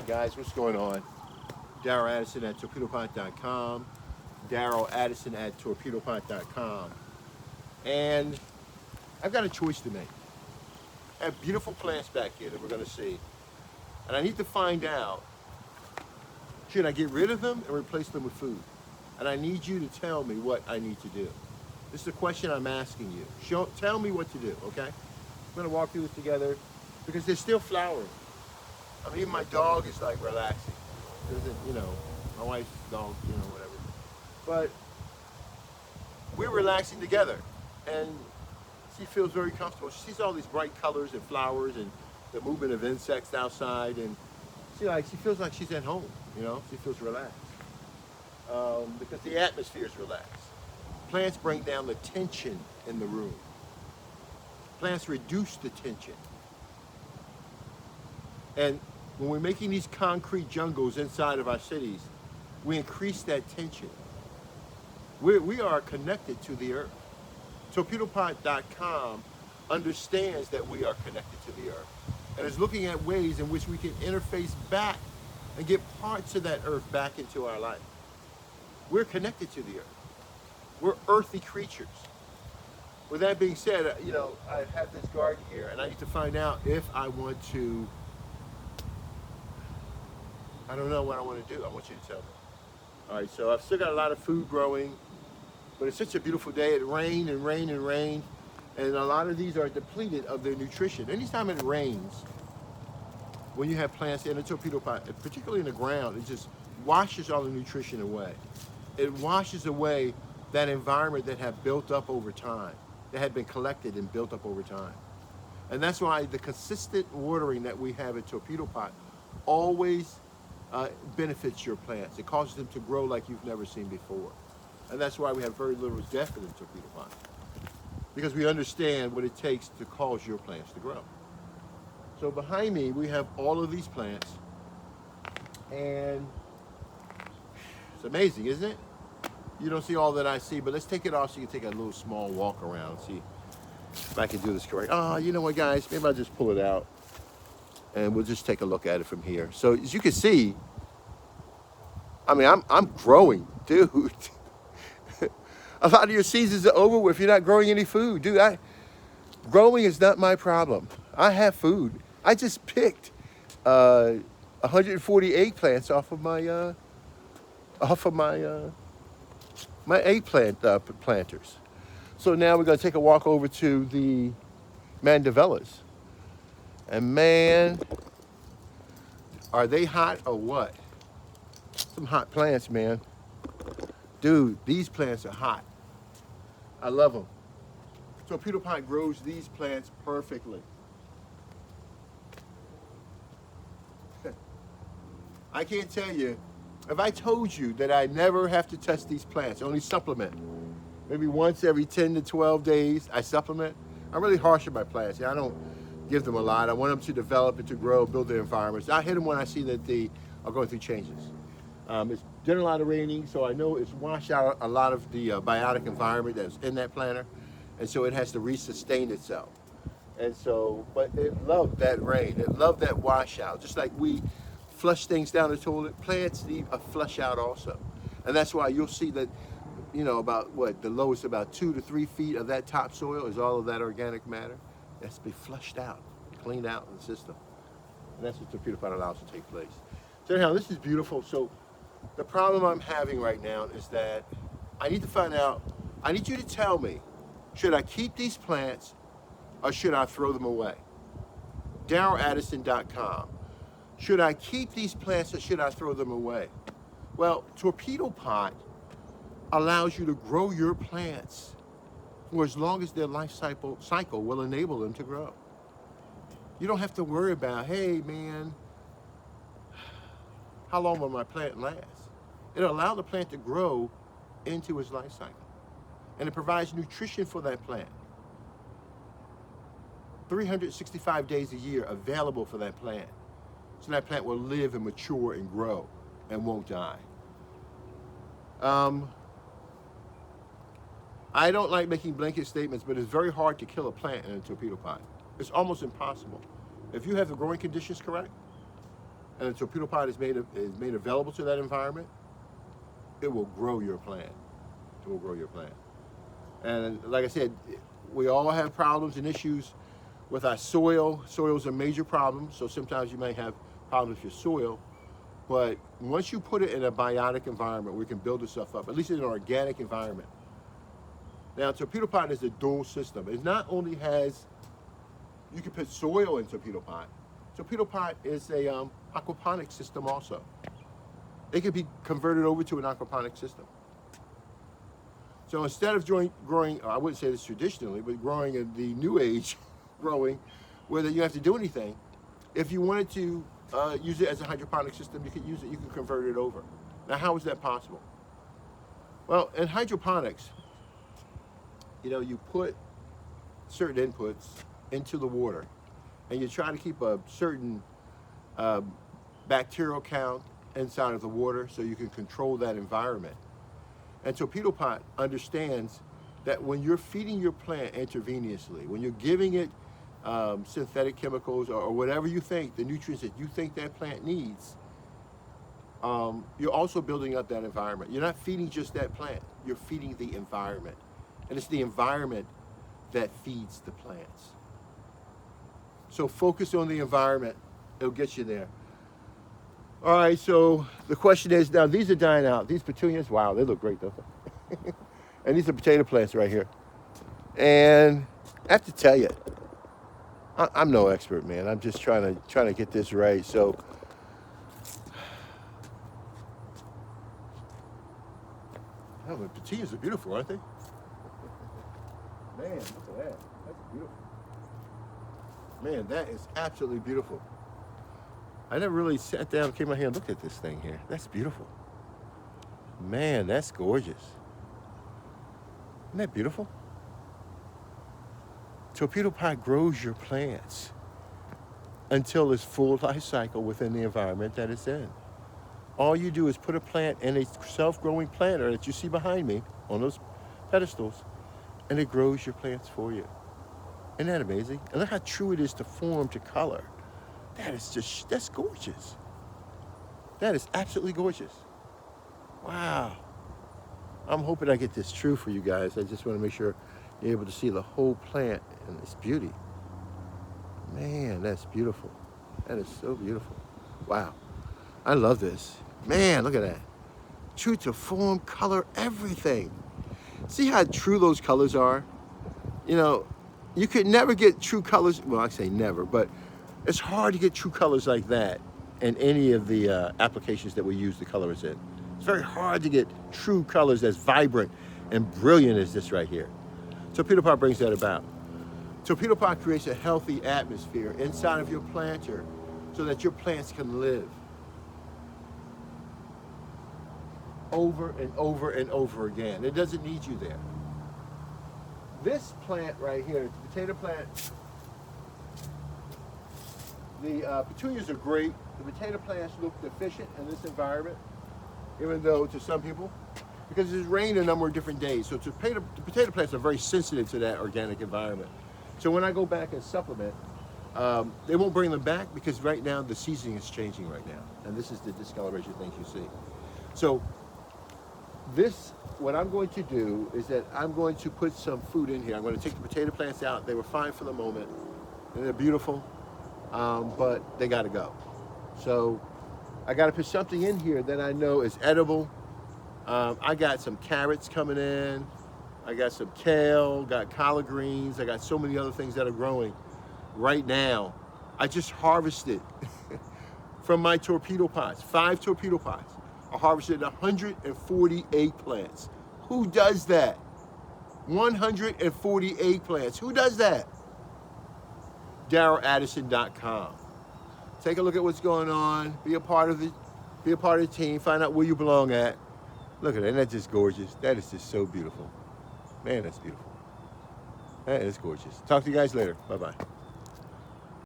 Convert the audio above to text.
Guys, what's going on? Daryl Addison at Torpedopot.com. Daryl Addison at Torpedopot.com. And I've got a choice to make. I have beautiful plants back here that we're going to see. And I need to find out, should I get rid of them and replace them with food? And I need you to tell me what I need to do. This is the question I'm asking you. Tell me what to do, okay? We're going to walk through this together because they're still flowering. I mean, even my dog is like relaxing. My wife's dog, whatever. But we're relaxing together. And she feels very comfortable. She sees all these bright colors and flowers and the movement of insects outside. And she feels like she's at home, She feels relaxed. Because the atmosphere is relaxed. Plants bring down the tension in the room. Plants reduce the tension. And when we're making these concrete jungles inside of our cities, we increase that tension. We are connected to the earth. Torpedopot.com understands that we are connected to the earth and is looking at ways in which we can interface back and get parts of that earth back into our life. We're connected to the earth. We're earthy creatures. With that being said, I have this garden here and I need to find out if I want to, I don't know what I want to do. I want you to tell me. All right, so I've still got a lot of food growing, but it's such a beautiful day. It rained and rained and rained, and a lot of these are depleted of their nutrition. Anytime it rains, when you have plants in a torpedo pot, particularly in the ground, it just washes all the nutrition away. It washes away that environment that had built up over time, that had been collected and built up over time. And that's why the consistent watering that we have at Torpedo Pot always benefits your plants. It causes them to grow like you've never seen before. And that's why we have very little death in the Torpedo Pot. Because we understand what it takes to cause your plants to grow. So behind me, we have all of these plants. And it's amazing, isn't it? You don't see all that I see, but let's take it off so you can take a little small walk around and see if I can do this correct. Oh, you know what, guys? Maybe I'll just pull it out and we'll just take a look at it from here. So as you can see, I mean, I'm growing, dude. A lot of your seasons are over if you're not growing any food. Dude, growing is not my problem. I have food. I just picked 140 eggplants off of my eggplant planters. So now we're gonna take a walk over to the mandevillas. And man, are they hot or what? Some hot plants, man. Dude, these plants are hot. I love them. Torpedo Pot grows these plants perfectly. I can't tell you, if I told you that I never have to touch these plants, only supplement, maybe once every 10 to 12 days, I supplement. I'm really harsh on my plants. I don't give them a lot. I want them to develop and to grow, build their environments. I hit them when I see that they are going through changes. It's done a lot of raining, so I know it's washed out a lot of the biotic environment that's in that planter, and so it has to resustain itself. And so, but it loved that rain. It loved that washout. Just like we flush things down the toilet, plants need a flush out also. And that's why you'll see that, about the lowest about 2 to 3 feet of that topsoil is all of that organic matter. That's to be flushed out, cleaned out in the system. And that's what Torpedo Pot allows to take place. So anyhow, this is beautiful. So the problem I'm having right now is that I need to find out, I need you to tell me, should I keep these plants or should I throw them away? DarylAddison.com. Should I keep these plants or should I throw them away? Well, Torpedo Pot allows you to grow your plants for as long as their life cycle will enable them to grow. You don't have to worry about, hey man, how long will my plant last? It'll allow the plant to grow into its life cycle. And it provides nutrition for that plant. 365 days a year available for that plant. So that plant will live and mature and grow and won't die. I don't like making blanket statements, but it's very hard to kill a plant in a torpedo pot. It's almost impossible. If you have the growing conditions correct, and the torpedo pot is made available to that environment, it will grow your plant. It will grow your plant. And like I said, we all have problems and issues with our soil. Soil is a major problem, so sometimes you may have problems with your soil. But once you put it in a biotic environment where you can build itself up, at least in an organic environment. Now, torpedo pot is a dual system. It not only has, you can put soil in torpedo pot. Torpedo pot is a aquaponic system also. It can be converted over to an aquaponic system. So instead of growing, I wouldn't say this traditionally, but growing in the new age growing, where you have to do anything, if you wanted to use it as a hydroponic system, you could use it, you can convert it over. Now, how is that possible? Well, in hydroponics, you put certain inputs into the water, and you try to keep a certain bacterial count inside of the water so you can control that environment. And torpedo pot understands that when you're feeding your plant intravenously, when you're giving it synthetic chemicals or whatever you think, the nutrients that you think that plant needs, you're also building up that environment. You're not feeding just that plant, you're feeding the environment. And it's the environment that feeds the plants. So focus on the environment, it'll get you there. All right, so the question is, now these are dying out. These petunias, wow, they look great, don't they? And these are potato plants right here. And I have to tell you, I'm no expert, man. I'm just trying to get this right. So, oh, the petunias are beautiful, aren't they? Man, look at that. That's beautiful. Man, that is absolutely beautiful. I never really sat down, came out here and looked at this thing here. That's beautiful. Man, that's gorgeous. Isn't that beautiful? Torpedo pot grows your plants until its full life cycle within the environment that it's in. All you do is put a plant in a self-growing planter that you see behind me on those pedestals, and it grows your plants for you. Isn't that amazing? And look how true it is to form, to color. That's gorgeous. That is absolutely gorgeous. Wow. I'm hoping I get this true for you guys. I just want to make sure you're able to see the whole plant and its beauty. Man, that's beautiful. That is so beautiful. Wow. I love this. Man, look at that. True to form, color, everything. See how true those colors are? You could never get true colors. Well, I say never, but it's hard to get true colors like that in any of the applications that we use the colors in. It's very hard to get true colors as vibrant and brilliant as this right here. Torpedo pot brings that about. Torpedo pot creates a healthy atmosphere inside of your planter so that your plants can live. Over and over and over again. It doesn't need you there. This plant right here, the potato plant, the petunias are great. The potato plants look deficient in this environment, even though to some people, because it's rained a number of different days. So the potato plants are very sensitive to that organic environment. So when I go back and supplement, they won't bring them back because right now the seasoning is changing right now. And this is the discoloration things you see. So what I'm going to do is that I'm going to put some food in here. I'm going to take the potato plants out. They were fine for the moment, and they're beautiful, but they got to go. So I got to put something in here that I know is edible. I got some carrots coming in. I got some kale, got collard greens. I got so many other things that are growing right now. I just harvested from my torpedo pots, 5 torpedo pots. I harvested 148 plants. Who does that? 148 plants. Who does that? DarylAddison.com. Take a look at what's going on. Be a part of the team. Find out where you belong at. Look at that. Isn't that just gorgeous? That is just so beautiful. Man, that's beautiful. That is gorgeous. Talk to you guys later. Bye-bye.